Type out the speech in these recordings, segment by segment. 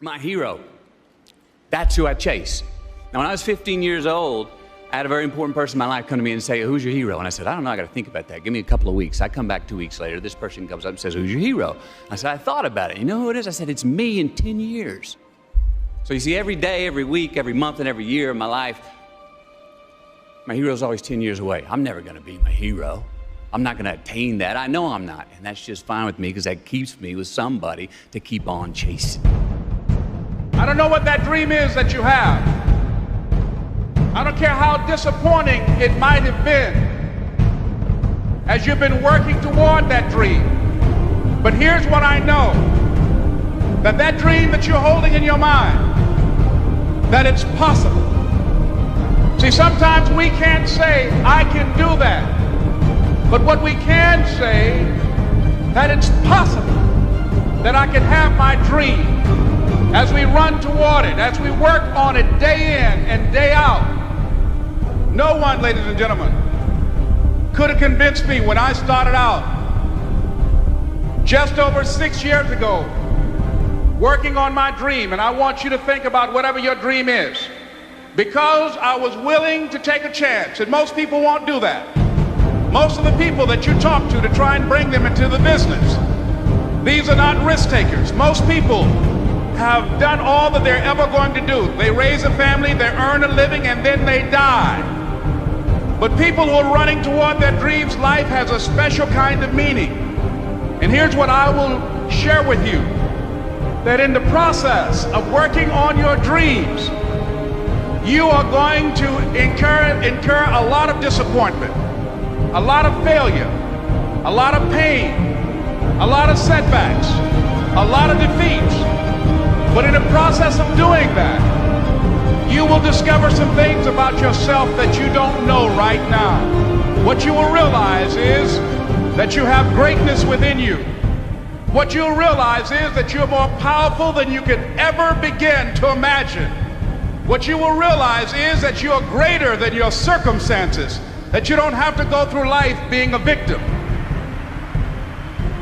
My hero. That's who I chase. Now, when I was 15 years old, I had a very important person in my life come to me and say, who's your hero? And I said, I don't know, I got to think about that. Give me a couple of weeks. I come back 2 weeks later. This person comes up and says, who's your hero? I said, I thought about it. You know who it is? I said, it's me in 10 years. So you see, every day, every week, every month, and every year of my life, my hero's always 10 years away. I'm never going to be my hero. I'm not going to attain that. I know I'm not. And that's just fine with me because that keeps me with somebody to keep on chasing. I don't know what that dream is that you have. I don't care how disappointing it might have been as you've been working toward that dream. But here's what I know, that that dream that you're holding in your mind, that it's possible. See, sometimes we can't say, I can do that. But what we can say, that it's possible that I can have my dream as we run toward it, as we work on it day in and day out. No one, ladies and gentlemen, could have convinced me when I started out just over 6 years ago working on my dream. And I want you to think about whatever your dream is, because I was willing to take a chance. And most people won't do that. Most of the people that you talk to try and bring them into the business, these are not risk takers. Most people have done all that they're ever going to do. They raise a family, they earn a living, and then they die. But people who are running toward their dreams, life has a special kind of meaning. And here's what I will share with you, that in the process of working on your dreams, you are going to incur a lot of disappointment, a lot of failure, a lot of pain, a lot of setbacks, a lot of defeats. But in the process of doing that, you will discover some things about yourself that you don't know right now. What you will realize is that you have greatness within you. What you'll realize is that you're more powerful than you could ever begin to imagine. What you will realize is that you are greater than your circumstances, that you don't have to go through life being a victim.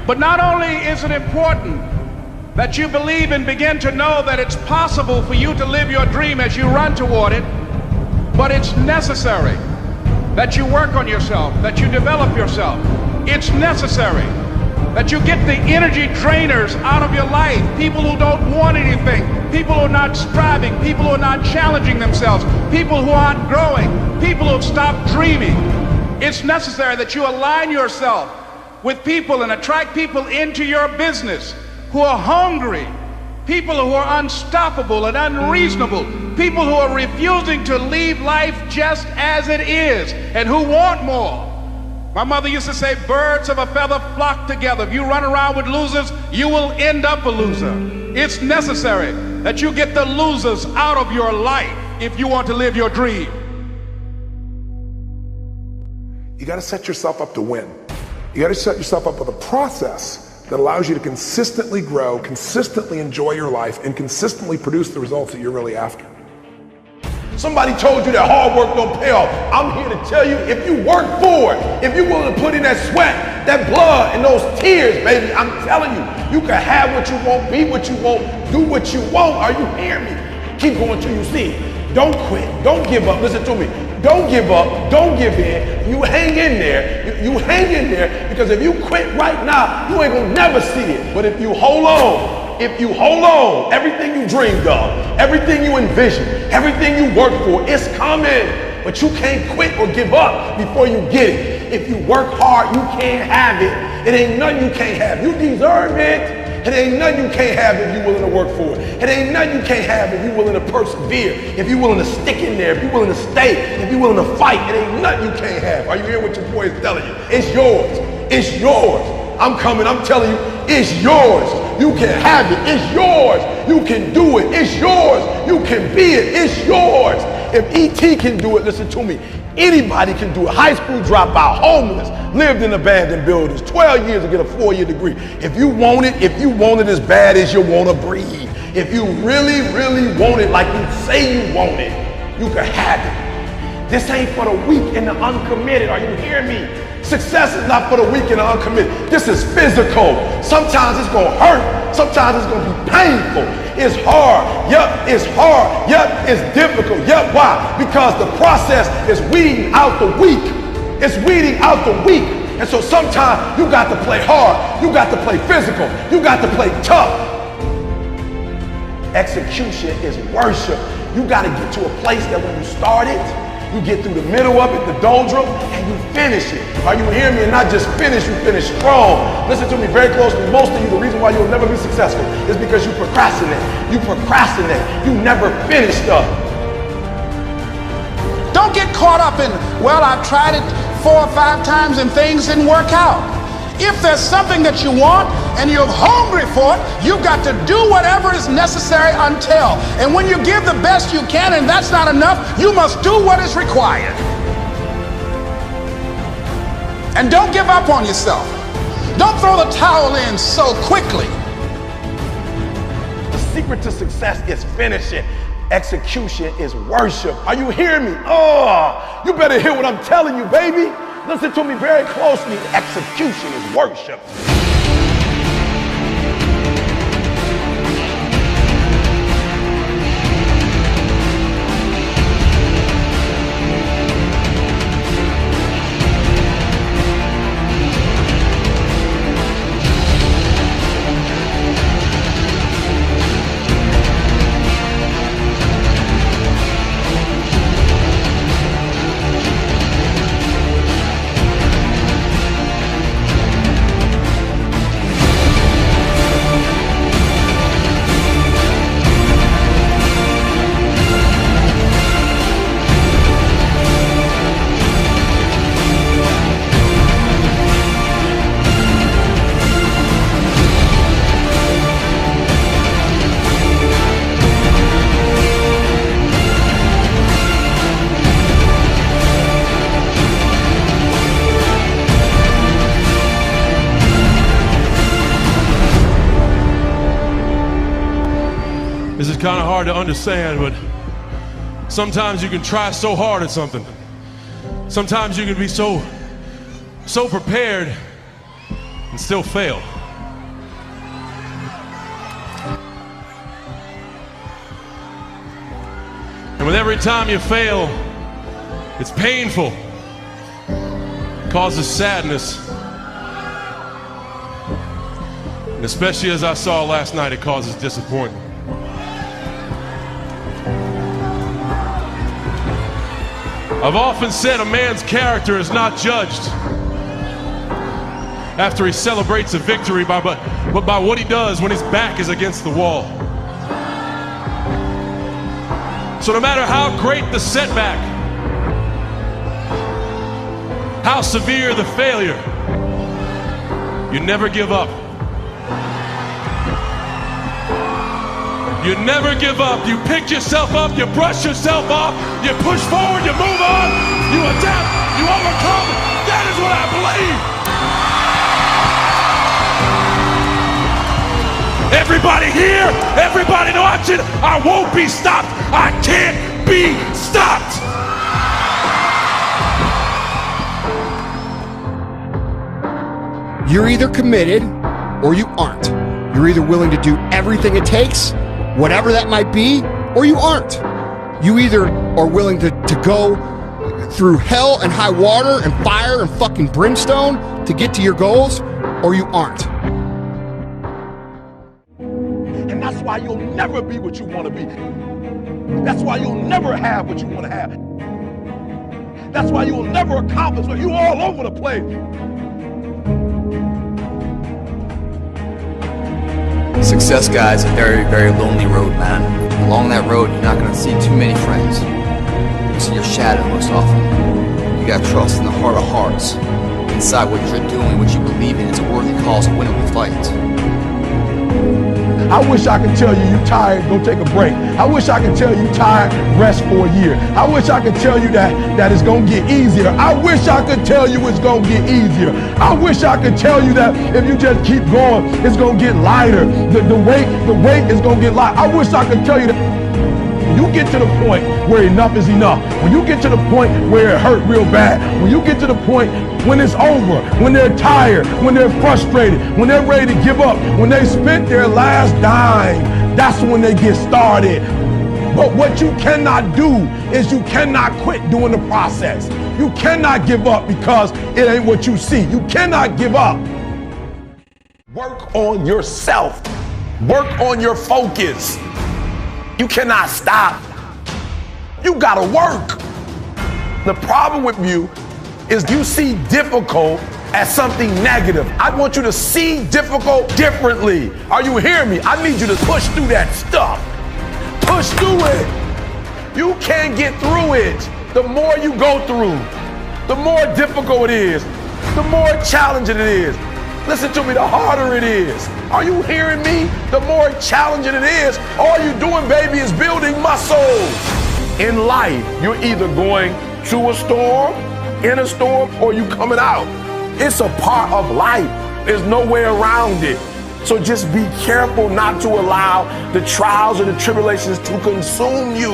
But not only is it important that you believe and begin to know that it's possible for you to live your dream as you run toward it, but it's necessary that you work on yourself, that you develop yourself. It's necessary that you get the energy drainers out of your life, people who don't want anything, people who are not striving, people who are not challenging themselves, people who aren't growing, people who have stopped dreaming. It's necessary that you align yourself with people and attract people into your business who are hungry, people who are unstoppable and unreasonable, people who are refusing to leave life just as it is and who want more. My mother used to say, birds of a feather flock together. If you run around with losers, you will end up a loser. It's necessary that you get the losers out of your life if you want to live your dream. You got to set yourself up to win. You got to set yourself up with a process that allows you to consistently grow, consistently enjoy your life, and consistently produce the results that you're really after. Somebody told you that hard work don't pay off. I'm here to tell you, if you work for it, if you're willing to put in that sweat, that blood, and those tears, baby, I'm telling you, you can have what you want, be what you want, do what you want. Are you hearing me? Keep going till you see it. Don't quit. Don't give up. Listen to me. Don't give up. Don't give in. You hang in there. You hang in there, because if you quit right now, you ain't gonna never see it. But if you hold on, everything you dreamed of, everything you envisioned, everything you worked for, it's coming. But you can't quit or give up before you get it. If you work hard, you can't have it. It ain't nothing you can't have. You deserve it. It ain't nothing you can't have if you're willing to work for it. It ain't nothing you can't have if you're willing to persevere, if you're willing to stick in there, if you're willing to stay, if you're willing to fight. It ain't nothing you can't have. Are you hearing what your boy is telling you? It's yours. It's yours. I'm coming. I'm telling you, it's yours. You can have it. It's yours. You can do it. It's yours. You can be it. It's yours. If E.T. can do it, listen to me. Anybody can do it. High school dropout, homeless, lived in abandoned buildings, 12 years to get a 4-year degree. If you want it as bad as you want to breathe, if you really, really want it like you say you want it, you can have it. This ain't for the weak and the uncommitted. Are you hearing me? Success is not for the weak and the uncommitted. This is physical. Sometimes it's gonna hurt. Sometimes it's gonna be painful. It's hard. Yep, it's hard. Yep, it's difficult. Yep, why? Because the process is weeding out the weak. It's weeding out the weak. And so sometimes you got to play hard. You got to play physical. You got to play tough. Execution is worship. You got to get to a place that when you start it, you get through the middle of it, the doldrum, and you finish it. Are you hearing me? And not just finish, you finish strong. Listen to me very closely. Most of you, the reason why you'll never be successful is because you procrastinate. You procrastinate. You never finish stuff. Don't get caught up in, well, I've tried it 4 or 5 times and things didn't work out. If there's something that you want and you're hungry for it, you've got to do whatever is necessary until. And when you give the best you can and that's not enough, you must do what is required. And don't give up on yourself. Don't throw the towel in so quickly. The secret to success is finishing. Execution is worship. Are you hearing me? Oh, you better hear what I'm telling you, baby. Listen to me very closely. Execution is worship. This is kind of hard to understand, but sometimes you can try so hard at something. Sometimes you can be so prepared and still fail. And with every time you fail, it's painful. It causes sadness. And especially as I saw last night, it causes disappointment. I've often said a man's character is not judged after he celebrates a victory, but by what he does when his back is against the wall. So no matter how great the setback, how severe the failure, you never give up. You never give up. You pick yourself up, you brush yourself off, you push forward, you move on, you adapt, you overcome. That is what I believe. Everybody here, everybody watching, I won't be stopped. I can't be stopped. You're either committed or you aren't. You're either willing to do everything it takes, whatever that might be, or you aren't. You either are willing to go through hell and high water and fire and fucking brimstone to get to your goals, or you aren't. And that's why you'll never be what you want to be. That's why you'll never have what you want to have. That's why you'll never accomplish what you're all over the place. Success, guys, a very, very lonely road, man. Along that road, you're not going to see too many friends. You see your shadow most often. You got to trust in the heart of hearts. Inside what you're doing, what you believe in, is a worthy cause, a winnable fight. I wish I could tell you you're tired, go take a break. I wish I could tell you you're tired, rest for a year. I wish I could tell you that it's going to get easier. I wish I could tell you it's going to get easier. I wish I could tell you that if you just keep going, it's going to get lighter. The weight is going to get light. I wish I could tell you that. You get to the point where enough is enough. When you get to the point where it hurt real bad. When you get to the point when it's over, when they're tired, when they're frustrated, when they're ready to give up, when they spent their last dime, that's when they get started. But what you cannot do is you cannot quit doing the process. You cannot give up because it ain't what you see. You cannot give up. Work on yourself. Work on your focus. You cannot stop. You gotta work. The problem with you is you see difficult as something negative. I want you to see difficult differently. Are you hearing me? I need you to push through that stuff. Push through it. You can't get through it. The more you go through, the more difficult it is, the more challenging it is. Listen to me, the harder it is. Are you hearing me? The more challenging it is. All you're doing, baby, is building muscles. In life, you're either going to a storm, in a storm, or you coming out. It's a part of life. There's no way around it. So just be careful not to allow the trials or the tribulations to consume you.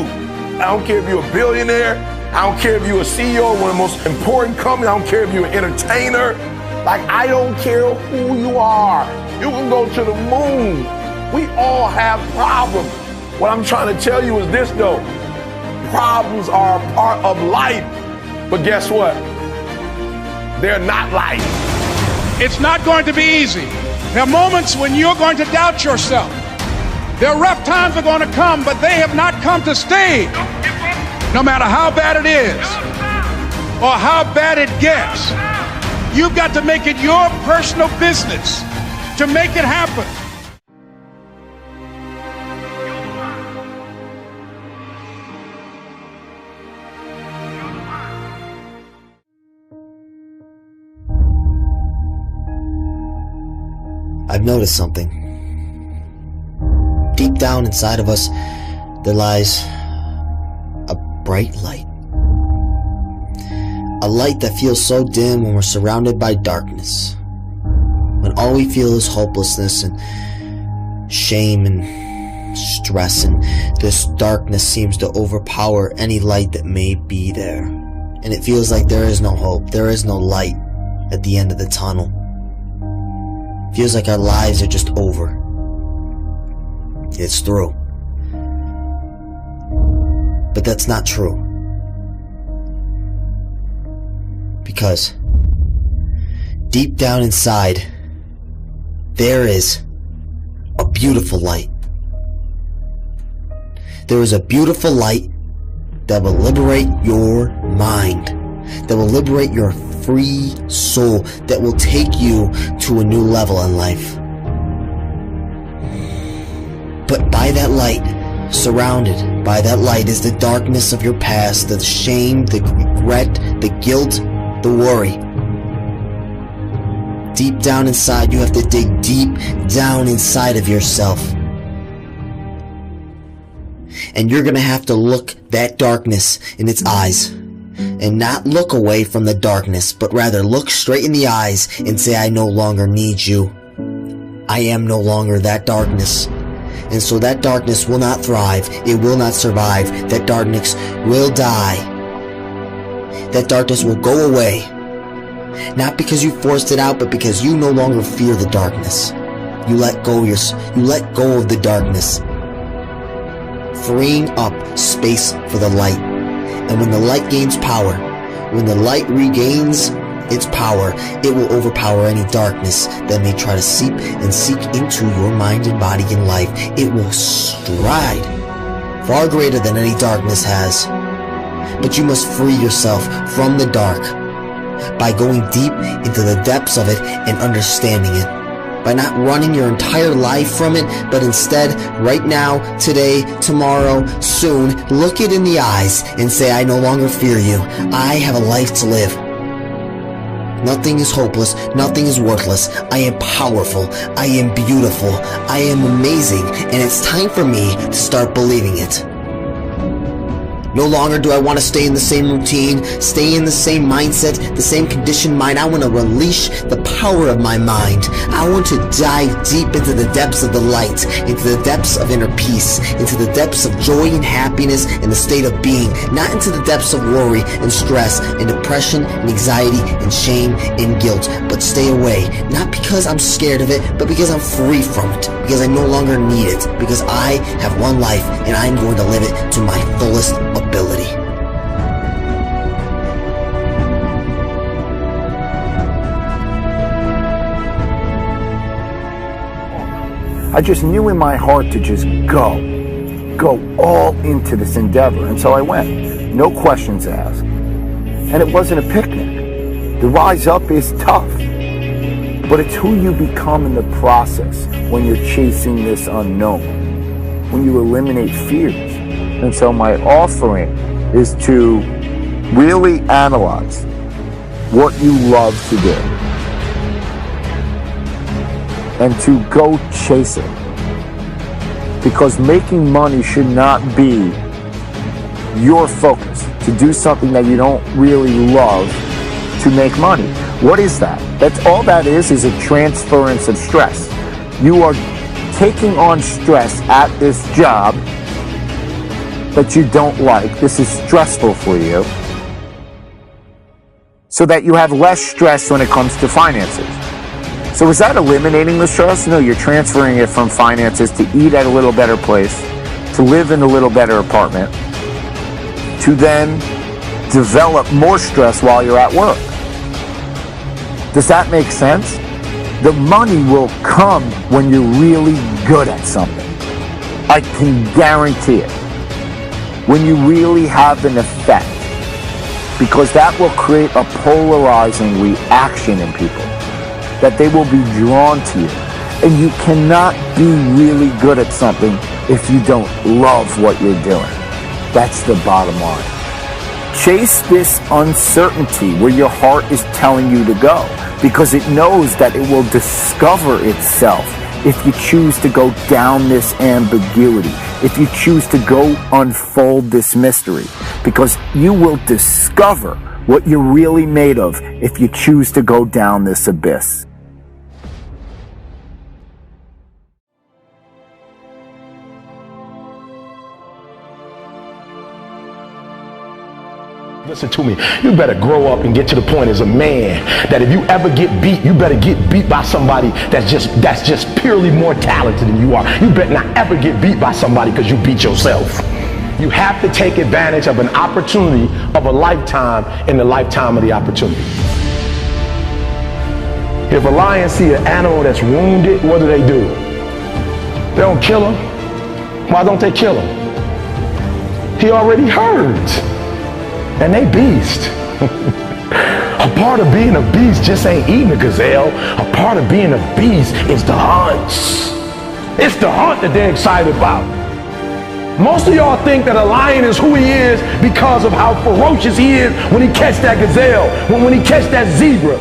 I don't care if you're a billionaire. I don't care if you're a CEO of one of the most important companies. I don't care if you're an entertainer. Like, I don't care who you are. You can go to the moon. We all have problems. What I'm trying to tell you is this, though. Problems are a part of life. But guess what? They're not life. It's not going to be easy. There are moments when you're going to doubt yourself. There are rough times are going to come, but they have not come to stay. No matter how bad it is or how bad it gets, you've got to make it your personal business to make it happen. I've noticed something. Deep down inside of us, there lies a bright light. A light that feels so dim when we're surrounded by darkness. When all we feel is hopelessness and shame and stress, and this darkness seems to overpower any light that may be there. And it feels like there is no hope, there is no light at the end of the tunnel. Feels like our lives are just over. It's through. But that's not true. Because deep down inside, there is a beautiful light. There is a beautiful light that will liberate your mind, that will liberate your free soul, that will take you to a new level in life. But by that light, surrounded by that light, is the darkness of your past, the shame, the regret, the guilt, the worry. Deep down inside, you have to dig deep down inside of yourself. And you're gonna have to look that darkness in its eyes. And not look away from the darkness, but rather look straight in the eyes and say, I no longer need you. I am no longer that darkness. And so that darkness will not thrive. It will not survive. That darkness will die. That darkness will go away. Not because you forced it out, but because you no longer fear the darkness. You let go of the darkness, freeing up space for the light. And when the light gains power, when the light regains its power, it will overpower any darkness that may try to seep and seek into your mind and body and life. It will stride far greater than any darkness has. But you must free yourself from the dark by going deep into the depths of it and understanding it. By not running your entire life from it, but instead, right now, today, tomorrow, soon, look it in the eyes and say, I no longer fear you. I have a life to live. Nothing is hopeless. Nothing is worthless. I am powerful. I am beautiful. I am amazing. And it's time for me to start believing it. No longer do I want to stay in the same routine, stay in the same mindset, the same conditioned mind. I want to release the power of my mind. I want to dive deep into the depths of the light, into the depths of inner peace, into the depths of joy and happiness and the state of being, not into the depths of worry and stress and depression and anxiety and shame and guilt, but stay away, not because I'm scared of it, but because I'm free from it, because I no longer need it, because I have one life and I'm going to live it to my fullest ability. I just knew in my heart to just go all into this endeavor, and so I went, no questions asked. And it wasn't a picnic. The rise up is tough, but it's who you become in the process when you're chasing this unknown, when you eliminate fears. And so my offering is to really analyze what you love to do and to go chase it. Because making money should not be your focus, to do something that you don't really love to make money. What is that? That's all that is a transference of stress. You are taking on stress at this job that you don't like. This is stressful for you, so that you have less stress when it comes to finances. So is that eliminating the stress? No, you're transferring it from finances to eat at a little better place, to live in a little better apartment, to then develop more stress while you're at work. Does that make sense? The money will come when you're really good at something. I can guarantee it. When you really have an effect. Because that will create a polarizing reaction in people. That they will be drawn to you. And you cannot be really good at something if you don't love what you're doing. That's the bottom line. Chase this uncertainty where your heart is telling you to go, because it knows that it will discover itself if you choose to go down this ambiguity, if you choose to go unfold this mystery, because you will discover what you're really made of if you choose to go down this abyss. Listen to me. You better grow up and get to the point as a man that if you ever get beat, you better get beat by somebody that's just purely more talented than you are. You better not ever get beat by somebody because you beat yourself. You have to take advantage of an opportunity of a lifetime in the lifetime of the opportunity. If a lion see an animal that's wounded, what do? They don't kill him. Why don't they kill him? He already hurt. And they beast. A part of being a beast just ain't eating a gazelle. A part of being a beast is the hunts. It's the hunt that they're excited about. Most of y'all think that a lion is who he is because of how ferocious he is when he catch that gazelle, when he catch that zebra.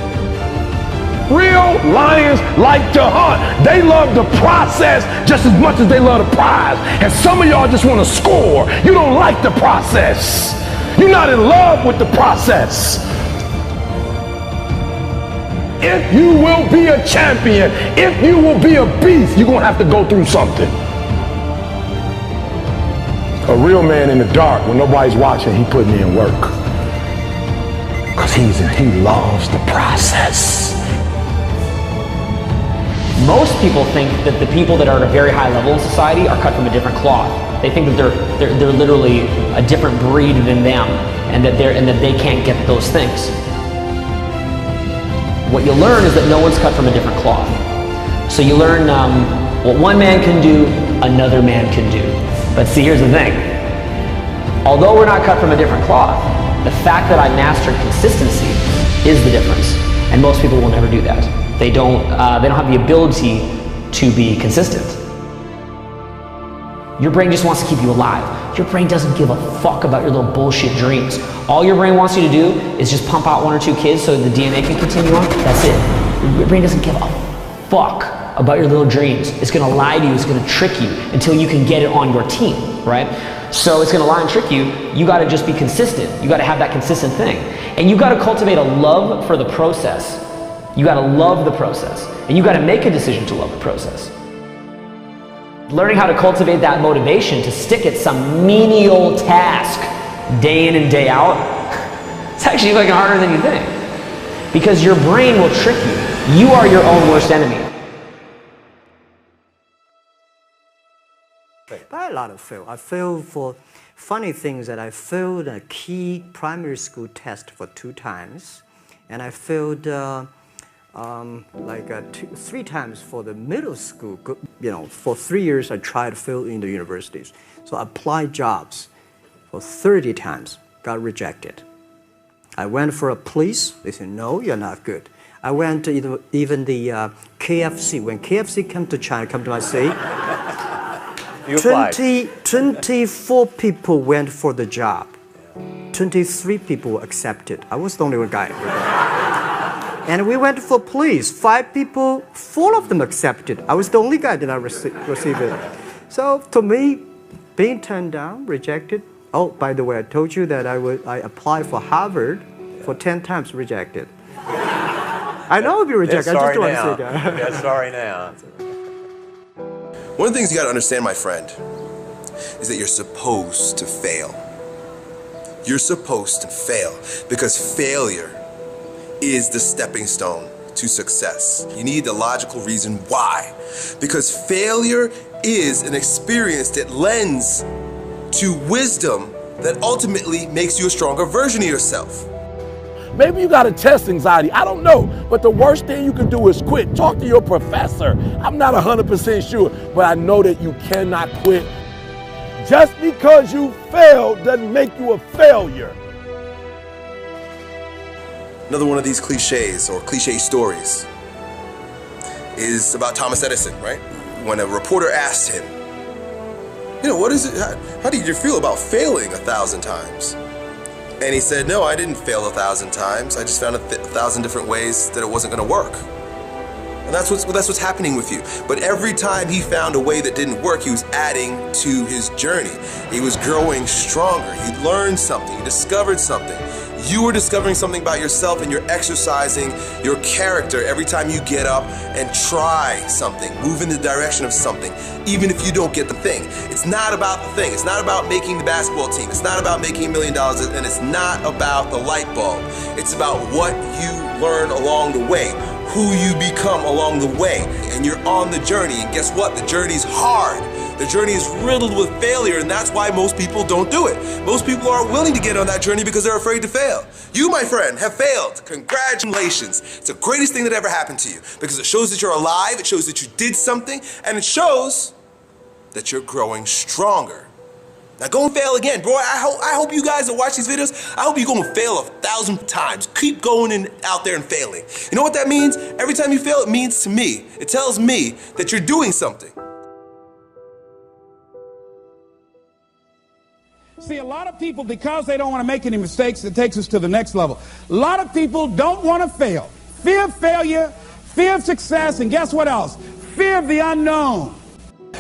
Real lions like to hunt. They love the process just as much as they love the prize. And some of y'all just want to score. You don't like the process. You're not in love with the process. If you will be a champion, if you will be a beast, you're going to have to go through something. A real man in the dark, when nobody's watching, he putting in work. Because he loves the process. Most people think that the people that are at a very high level in society are cut from a different cloth. They think that they're literally a different breed than them, and that they can't get those things. What you learn is that no one's cut from a different cloth. So you learn what one man can do, another man can do. But see, here's the thing. Although we're not cut from a different cloth, the fact that I mastered consistency is the difference. And most people will never do that. They don't have the ability to be consistent. Your brain just wants to keep you alive. Your brain doesn't give a fuck about your little bullshit dreams. All your brain wants you to do is just pump out 1 or 2 kids so the DNA can continue on. That's it. Your brain doesn't give a fuck about your little dreams. It's gonna lie to you, it's gonna trick you until you can get it on your team, right? So it's going to lie and trick you. You got to just be consistent. You got to have that consistent thing. And you got to cultivate a love for the process. You got to love the process. And you got to make a decision to love the process. Learning how to cultivate that motivation to stick at some menial task day in and day out, it's actually fucking harder than you think. Because your brain will trick you. You are your own worst enemy. By a lot of fail. I failed for funny things that I failed a key primary school test for 2 times. And I failed 3 times for the middle school. You know, for 3 years I tried to fail in the universities. So I applied jobs for 30 times, got rejected. I went for a police, they said, no, you're not good. I went to even the KFC. When KFC came to China, come to my city, 24 people went for the job. 23 people were accepted. I was the only one guy. And we went for police. 5 people, 4 of them accepted. I was the only guy that I received it. So to me, being turned down, rejected. Oh, by the way, I told you that I applied for Harvard for 10 times, rejected. I know I'll be rejected. I just don't want to say that. Yeah, sorry now. One of the things you got to understand, my friend, is that you're supposed to fail. You're supposed to fail because failure is the stepping stone to success. You need the logical reason why. Because failure is an experience that lends to wisdom that ultimately makes you a stronger version of yourself. Maybe you got a test anxiety. I don't know. But the worst thing you can do is quit. Talk to your professor. I'm not 100% sure, but I know that you cannot quit. Just because you failed doesn't make you a failure. Another one of these cliches or cliche stories is about Thomas Edison, right? When a reporter asked him, you know, what is it? How did you feel about failing 1,000 times? And he said, no, I didn't fail 1,000 times. I just found 1,000 different ways that it wasn't going to work. And that's what's happening with you. But every time he found a way that didn't work, he was adding to his journey. He was growing stronger. He learned something. He discovered something. You are discovering something about yourself, and you're exercising your character every time you get up and try something, move in the direction of something, even if you don't get the thing. It's not about the thing. It's not about making the basketball team. It's not about making $1 million, and it's not about the light bulb. It's about what you learn along the way, who you become along the way, and you're on the journey. And guess what? The journey's hard. The journey is riddled with failure, and that's why most people don't do it. Most people aren't willing to get on that journey because they're afraid to fail. You, my friend, have failed. Congratulations. It's the greatest thing that ever happened to you because it shows that you're alive, it shows that you did something, and it shows that you're growing stronger. Now go and fail again, bro. I hope you guys that watch these videos, I hope you go and fail 1,000 times. Keep going and out there and failing. You know what that means? Every time you fail, it means to me, it tells me that you're doing something. See, a lot of people, because they don't want to make any mistakes, it takes us to the next level. A lot of people don't want to fail. Fear of failure, fear of success, and guess what else? Fear of the unknown.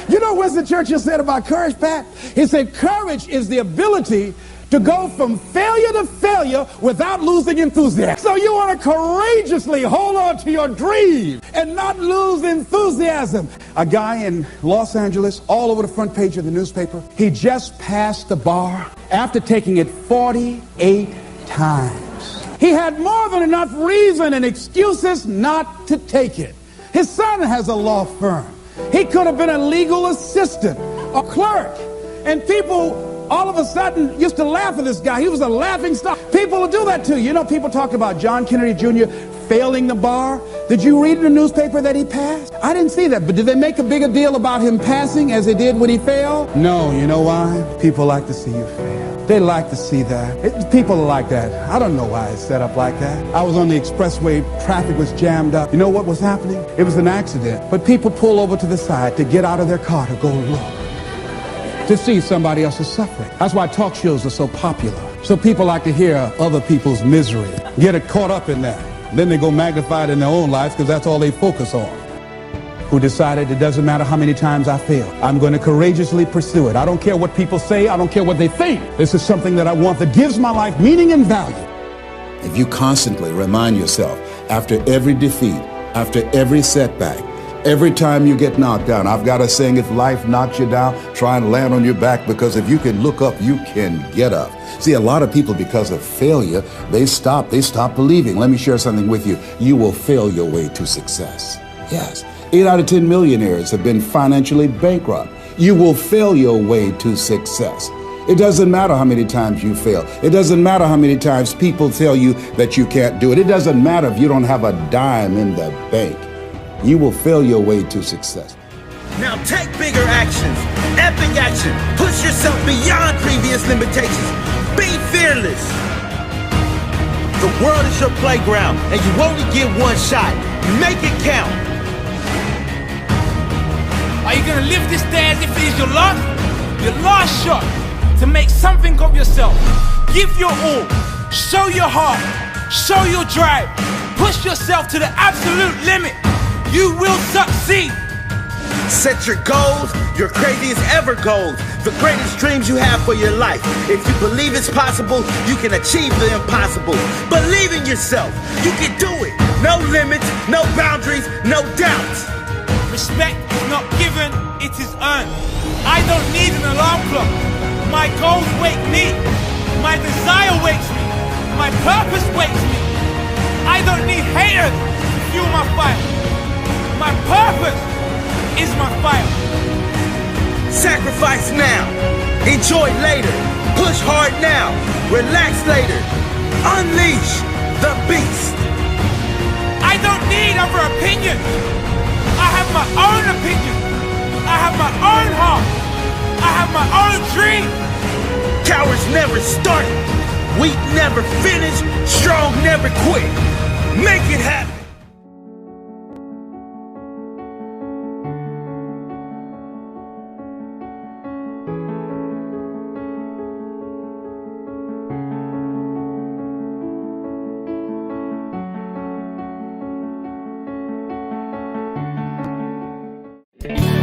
You know what Winston Churchill said about courage, Pat? He said, courage is the ability to go from failure to failure without losing enthusiasm. So you want to courageously hold on to your dream and not lose enthusiasm. A guy in Los Angeles, all over the front page of the newspaper, he just passed the bar after taking it 48 times. He had more than enough reason and excuses not to take it. His son has a law firm. He could have been a legal assistant, a clerk, and people all of a sudden used to laugh at this guy. He was a laughing stock. People will do that to you. You know, people talk about John Kennedy Jr. failing the bar. Did you read in the newspaper that he passed? I didn't see that, but did they make a bigger deal about him passing as they did when he failed? No, you know why? People like to see you fail. They like to see that. People are like that. I don't know why it's set up like that. I was on the expressway, traffic was jammed up. You know what was happening? It was an accident. But people pull over to the side to get out of their car to go look, to see somebody else's suffering. That's why talk shows are so popular. So people like to hear other people's misery, get it caught up in that. Then they go magnify it in their own lives because that's all they focus on. who decided it doesn't matter how many times I fail. I'm going to courageously pursue it. I don't care what people say. I don't care what they think. This is something that I want that gives my life meaning and value. If you constantly remind yourself after every defeat, after every setback, every time you get knocked down, I've got a saying, if life knocks you down, try and land on your back, because if you can look up, you can get up. See, a lot of people, because of failure, they stop believing. Let me share something with you. You will fail your way to success. Yes. 8 out of 10 millionaires have been financially bankrupt. You will fail your way to success. It doesn't matter how many times you fail. It doesn't matter how many times people tell you that you can't do it. It doesn't matter if you don't have a dime in the bank. You will fail your way to success. Now take bigger actions, epic action. Push yourself beyond previous limitations. Be fearless. The world is your playground, and you only get one shot. Make it count. Are you gonna live this day as if it is your last shot to make something of yourself? Give your all, show your heart, show your drive, push yourself to the absolute limit. You will succeed. Set your goals, your craziest ever goals, the greatest dreams you have for your life. If you believe it's possible, you can achieve the impossible. Believe in yourself, you can do it. No limits, no boundaries, no doubts. Respect is not given, it is earned. I don't need an alarm clock. My goals wake me. My desire wakes me. My purpose wakes me. I don't need haters to fuel my fire. My purpose is my fire. Sacrifice now. Enjoy later. Push hard now. Relax later. Unleash the beast. I don't need other opinions. I have my own opinion. I have my own heart. I have my own dream. Cowards never start. Weak never finish. Strong never quit. Make it happen. Yeah.